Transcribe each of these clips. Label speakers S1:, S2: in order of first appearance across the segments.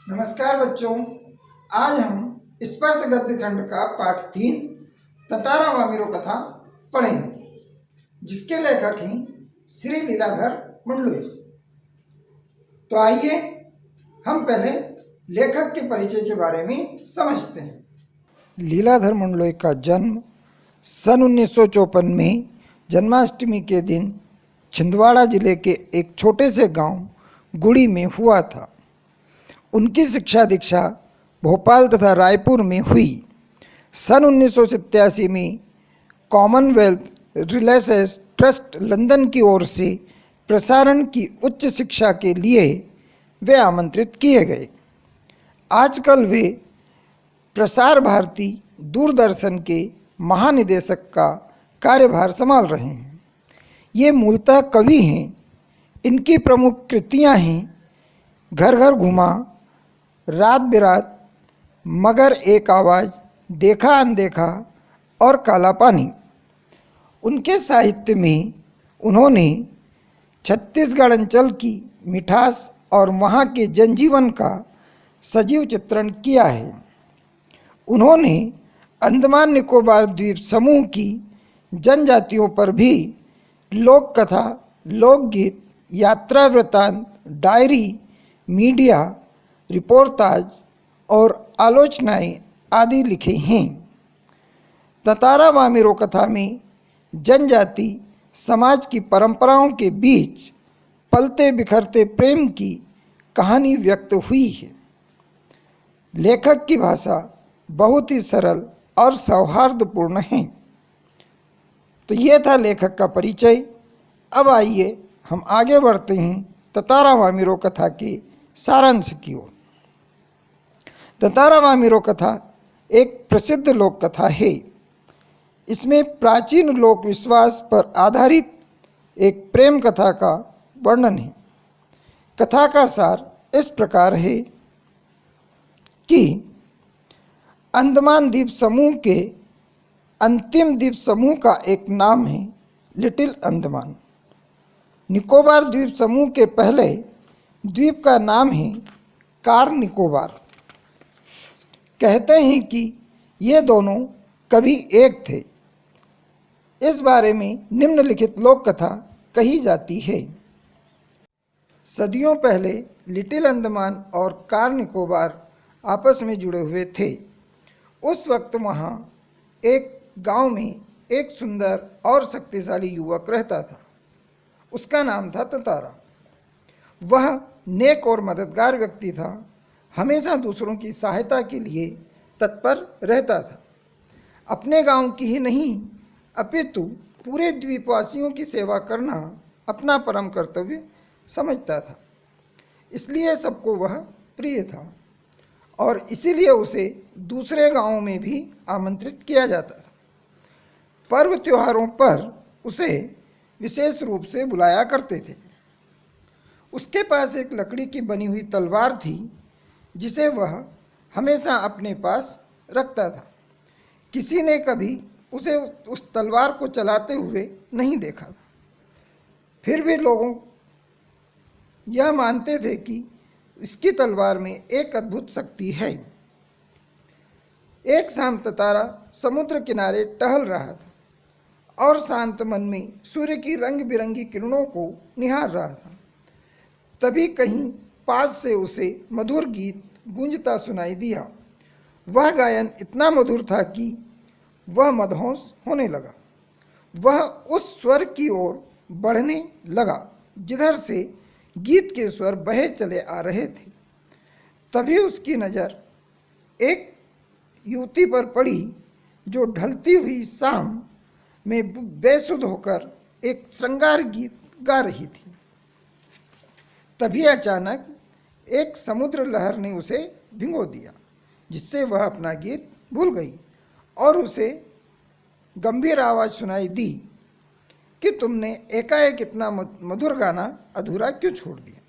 S1: नमस्कार बच्चों, आज हम स्पर्श गद्य खंड का पाठ 3 ततारा वामिरो कथा पढ़ेंगे, जिसके लेखक हैं श्री लीलाधर मंडलोई। तो आइए हम पहले लेखक के परिचय के बारे में समझते हैं। लीलाधर मंडलोई का जन्म सन 1954 में जन्माष्टमी के दिन छिंदवाड़ा जिले के एक छोटे से गांव गुड़ी में हुआ था। उनकी शिक्षा दीक्षा भोपाल तथा रायपुर में हुई। सन 1987 में कॉमनवेल्थ रिलेशंस ट्रस्ट लंदन की ओर से प्रसारण की उच्च शिक्षा के लिए वे आमंत्रित किए गए। आजकल वे प्रसार भारती दूरदर्शन के महानिदेशक का कार्यभार संभाल रहे हैं। ये मूलतः कवि हैं। इनकी प्रमुख कृतियां हैं घर घर घुमा, रात बिरात, मगर एक आवाज़, देखा अनदेखा और काला पानी। उनके साहित्य में उन्होंने छत्तीसगढ़ अंचल की मिठास और वहाँ के जनजीवन का सजीव चित्रण किया है। उन्होंने अंडमान निकोबार द्वीप समूह की जनजातियों पर भी लोक कथा, लोकगीत, यात्रा वृत्तांत, डायरी, मीडिया रिपोर्टाज और आलोचनाएं आदि लिखे हैं। ततारा वामिरो कथा में जनजाति समाज की परंपराओं के बीच पलते बिखरते प्रेम की कहानी व्यक्त हुई है। लेखक की भाषा बहुत ही सरल और सौहार्दपूर्ण है। तो ये था लेखक का परिचय। अब आइए हम आगे बढ़ते हैं ततारा वामिरो कथा के सारांश की ओर। ततारा वामिरो कथा एक प्रसिद्ध लोक कथा है। इसमें प्राचीन लोक विश्वास पर आधारित एक प्रेम कथा का वर्णन है। कथा का सार इस प्रकार है कि अंडमान द्वीप समूह के अंतिम द्वीप समूह का एक नाम है लिटिल अंडमान। निकोबार द्वीप समूह के पहले द्वीप का नाम है कार निकोबार। कहते हैं कि ये दोनों कभी एक थे। इस बारे में निम्नलिखित लोक कथा कही जाती है। सदियों पहले लिटिल अंडमान और कार निकोबार आपस में जुड़े हुए थे। उस वक्त वहाँ एक गांव में एक सुंदर और शक्तिशाली युवक रहता था। उसका नाम था ततारा। वह नेक और मददगार व्यक्ति था। हमेशा दूसरों की सहायता के लिए तत्पर रहता था। अपने गांव की ही नहीं अपितु पूरे द्वीपवासियों की सेवा करना अपना परम कर्तव्य समझता था। इसलिए सबको वह प्रिय था और इसीलिए उसे दूसरे गांवों में भी आमंत्रित किया जाता था। पर्व त्योहारों पर उसे विशेष रूप से बुलाया करते थे। उसके पास एक लकड़ी की बनी हुई तलवार थी, जिसे वह हमेशा अपने पास रखता था। किसी ने कभी उसे उस तलवार को चलाते हुए नहीं देखा था। फिर भी लोगों यह मानते थे कि इसकी तलवार में एक अद्भुत शक्ति है। एक शाम ततारा समुद्र किनारे टहल रहा था और शांत मन में सूर्य की रंग बिरंगी किरणों को निहार रहा था। तभी कहीं पास से उसे मधुर गीत गूंजता सुनाई दिया। वह गायन इतना मधुर था कि वह मदहोश होने लगा। वह उस स्वर की ओर बढ़ने लगा जिधर से गीत के स्वर बहे चले आ रहे थे। तभी उसकी नज़र एक युवती पर पड़ी जो ढलती हुई शाम में बेसुध होकर एक श्रृंगार गीत गा रही थी। तभी अचानक एक समुद्र लहर ने उसे भिगो दिया, जिससे वह अपना गीत भूल गई और उसे गंभीर आवाज़ सुनाई दी कि तुमने एकाएक इतना मधुर गाना अधूरा क्यों छोड़ दिया।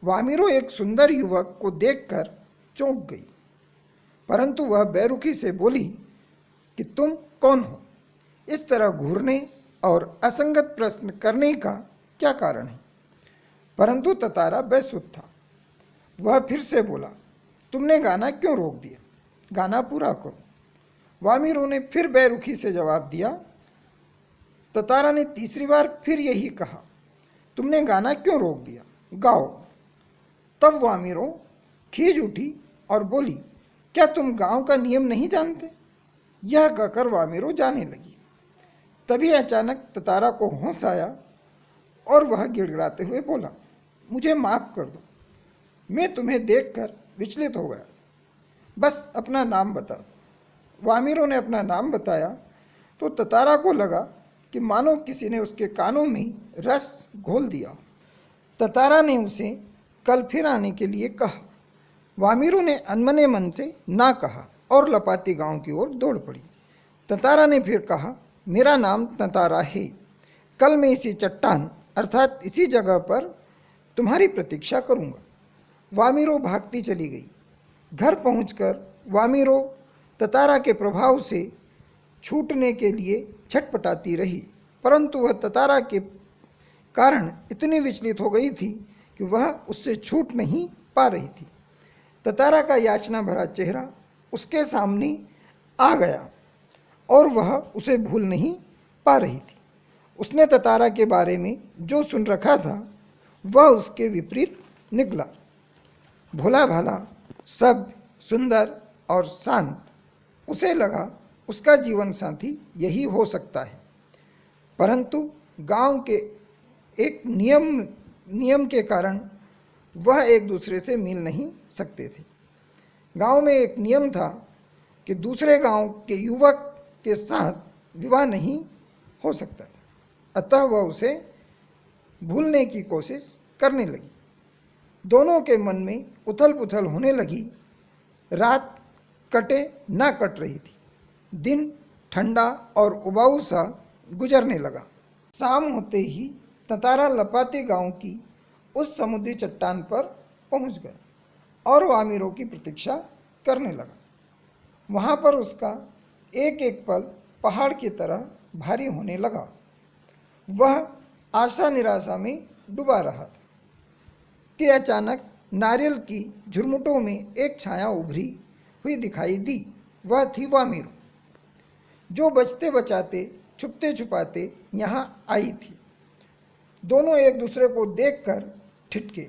S1: वामिरो एक सुंदर युवक को देखकर चौंक गई, परंतु वह बेरुखी से बोली कि तुम कौन हो? इस तरह घूरने और असंगत प्रश्न करने का क्या कारण है? परंतु ततारा बेसुध था। वह फिर से बोला, तुमने गाना क्यों रोक दिया? गाना पूरा करो। वामिरों ने फिर बेरुखी से जवाब दिया। ततारा ने तीसरी बार फिर यही कहा, तुमने गाना क्यों रोक दिया? गाओ। तब वामिरो खींच उठी और बोली, क्या तुम गांव का नियम नहीं जानते? यह कहकर वामिरो जाने लगी। तभी अचानक ततारा को होश आया और वह गिड़गिड़ाते हुए बोला, मुझे माफ़ कर दो, मैं तुम्हें देखकर विचलित हो गया। बस अपना नाम बता दो। वामिरो ने अपना नाम बताया तो ततारा को लगा कि मानो किसी ने उसके कानों में रस घोल दिया। ततारा ने उसे कल फिर आने के लिए कहा। वामिरो ने अनमने मन से ना कहा और लपाती गांव की ओर दौड़ पड़ी। ततारा ने फिर कहा, मेरा नाम ततारा है, कल मैं इसी चट्टान अर्थात इसी जगह पर तुम्हारी प्रतीक्षा करूंगा। वामिरो भागती चली गई। घर पहुंचकर वामिरो ततारा के प्रभाव से छूटने के लिए छटपटाती रही, परंतु वह ततारा के कारण इतनी विचलित हो गई थी कि वह उससे छूट नहीं पा रही थी। ततारा का याचना भरा चेहरा उसके सामने आ गया और वह उसे भूल नहीं पा रही थी। उसने ततारा के बारे में जो सुन रखा था वह उसके विपरीत निकला। भोला भाला, सब सुंदर और शांत। उसे लगा उसका जीवन साथी यही हो सकता है, परंतु गांव के एक नियम के कारण वह एक दूसरे से मिल नहीं सकते थे। गांव में एक नियम था कि दूसरे गांव के युवक के साथ विवाह नहीं हो सकता था, अतः वह उसे भूलने की कोशिश करने लगी। दोनों के मन में उथल पुथल होने लगी। रात कटे ना कट रही थी। दिन ठंडा और उबाऊ सा गुजरने लगा। शाम होते ही ततारा लपाती गांव की उस समुद्री चट्टान पर पहुंच गया और वामिरों की प्रतीक्षा करने लगा। वहां पर उसका एक एक पल पहाड़ की तरह भारी होने लगा। वह आशा निराशा में डूबा रहा था कि अचानक नारियल की झुरमुटों में एक छाया उभरी हुई दिखाई दी। वह थी वामिरो, जो बचते बचाते छुपते छुपाते यहाँ आई थी। दोनों एक दूसरे को देखकर ठिठके,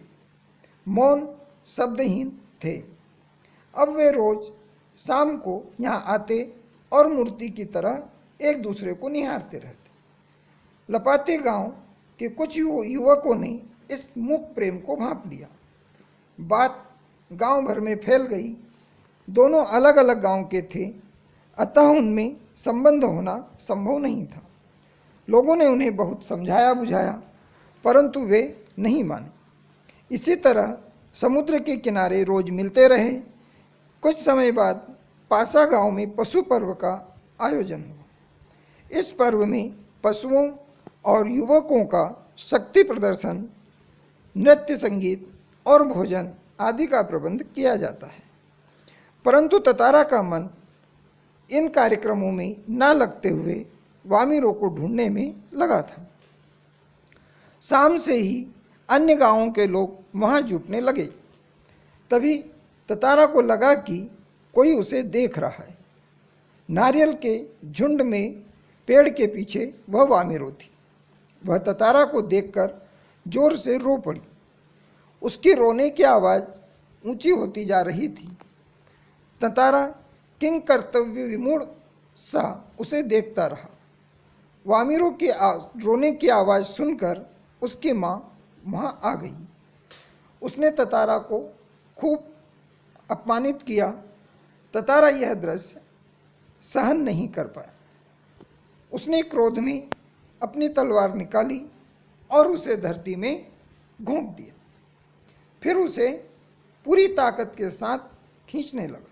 S1: मौन, शब्दहीन थे। अब वे रोज शाम को यहाँ आते और मूर्ति की तरह एक दूसरे को निहारते रहते। लपाती गांव के कुछ युवकों ने इस मूक प्रेम को भांप लिया। बात गांव भर में फैल गई। दोनों अलग अलग गांव के थे, अतः उनमें संबंध होना संभव नहीं था। लोगों ने उन्हें बहुत समझाया बुझाया, परंतु वे नहीं माने। इसी तरह समुद्र के किनारे रोज मिलते रहे। कुछ समय बाद पासा गांव में पशु पर्व का आयोजन हुआ। इस पर्व में पशुओं और युवकों का शक्ति प्रदर्शन, नृत्य, संगीत और भोजन आदि का प्रबंध किया जाता है, परंतु ततारा का मन इन कार्यक्रमों में न लगते हुए वामिरों को ढूंढने में लगा था। शाम से ही अन्य गांवों के लोग वहां जुटने लगे। तभी ततारा को लगा कि कोई उसे देख रहा है। नारियल के झुंड में पेड़ के पीछे वह वामिरो थी। वह ततारा को देखकर जोर से रो पड़ी। उसकी रोने की आवाज़ ऊंची होती जा रही थी। ततारा किंग कर्तव्य विमूढ़ सा उसे देखता रहा। वामिरो की रोने की आवाज़ सुनकर उसकी माँ वहाँ आ गई। उसने ततारा को खूब अपमानित किया। ततारा यह दृश्य सहन नहीं कर पाया। उसने क्रोध में अपनी तलवार निकाली और उसे धरती में घोंप दिया। फिर उसे पूरी ताकत के साथ खींचने लगा।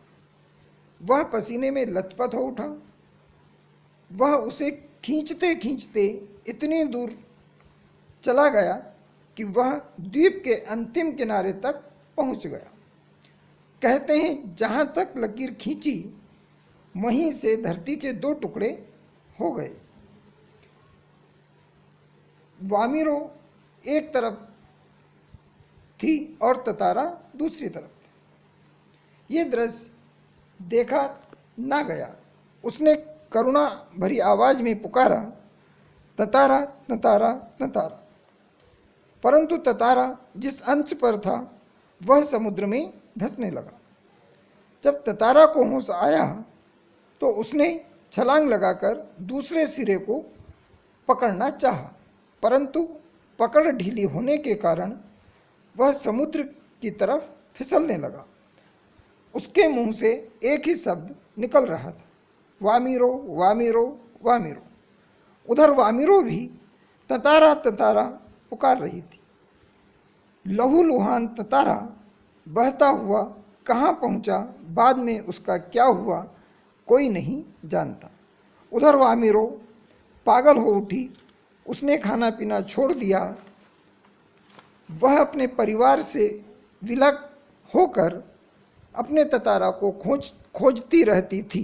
S1: वह पसीने में लथपथ हो उठा। वह उसे खींचते खींचते इतनी दूर चला गया कि वह द्वीप के अंतिम किनारे तक पहुंच गया। कहते हैं जहां तक लकीर खींची वहीं से धरती के 2 टुकड़े हो गए। वामिरो एक तरफ थी और ततारा दूसरी तरफ था। ये दृश्य देखा ना गया। उसने करुणा भरी आवाज में पुकारा, ततारा ततारा ततारा। परंतु ततारा जिस अंश पर था वह समुद्र में धंसने लगा। जब ततारा को होश आया तो उसने छलांग लगाकर दूसरे सिरे को पकड़ना चाहा, परंतु पकड़ ढीली होने के कारण वह समुद्र की तरफ फिसलने लगा। उसके मुंह से एक ही शब्द निकल रहा था, वामिरो वामिरो वामिरो। उधर वामिरो भी ततारा ततारा पुकार रही थी। लहूलुहान ततारा बहता हुआ कहाँ पहुँचा, बाद में उसका क्या हुआ, कोई नहीं जानता। उधर वामिरो पागल हो उठी। उसने खाना पीना छोड़ दिया। वह अपने परिवार से विलग होकर अपने ततारा को खोजती रहती थी,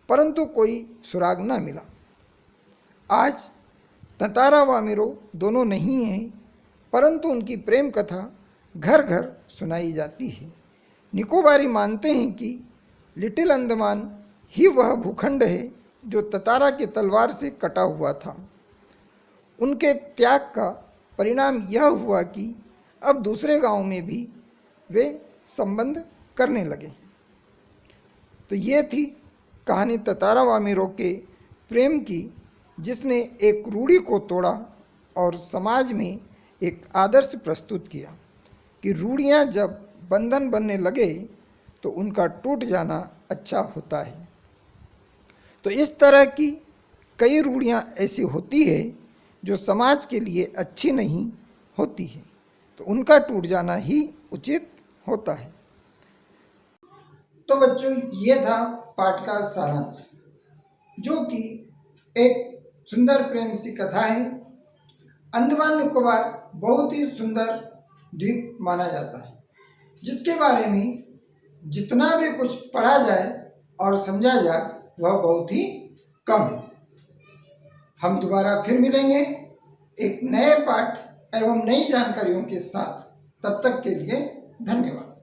S1: परंतु कोई सुराग न मिला। आज ततारा वामिरो दोनों नहीं हैं, परंतु उनकी प्रेम कथा घर घर सुनाई जाती है। निकोबारी मानते हैं कि लिटिल अंडमान ही वह भूखंड है जो ततारा की तलवार से कटा हुआ था। उनके त्याग का परिणाम यह हुआ कि अब दूसरे गांव में भी वे संबंध करने लगे। तो ये थी कहानी ततारा वामिरो के प्रेम की, जिसने एक रूढ़ी को तोड़ा और समाज में एक आदर्श प्रस्तुत किया कि रूढ़ियाँ जब बंधन बनने लगे तो उनका टूट जाना अच्छा होता है। तो इस तरह की कई रूढ़ियाँ ऐसी होती है जो समाज के लिए अच्छी नहीं होती है, तो उनका टूट जाना ही उचित होता है। तो बच्चों, ये था पाठ का सारांश, जो कि एक सुंदर प्रेम सी कथा है। अंडमान निकोबार बहुत ही सुंदर द्वीप माना जाता है, जिसके बारे में जितना भी कुछ पढ़ा जाए और समझा जाए वह बहुत ही कम है। हम दोबारा फिर मिलेंगे एक नए पाठ एवं नई जानकारियों के साथ। तब तक के लिए धन्यवाद।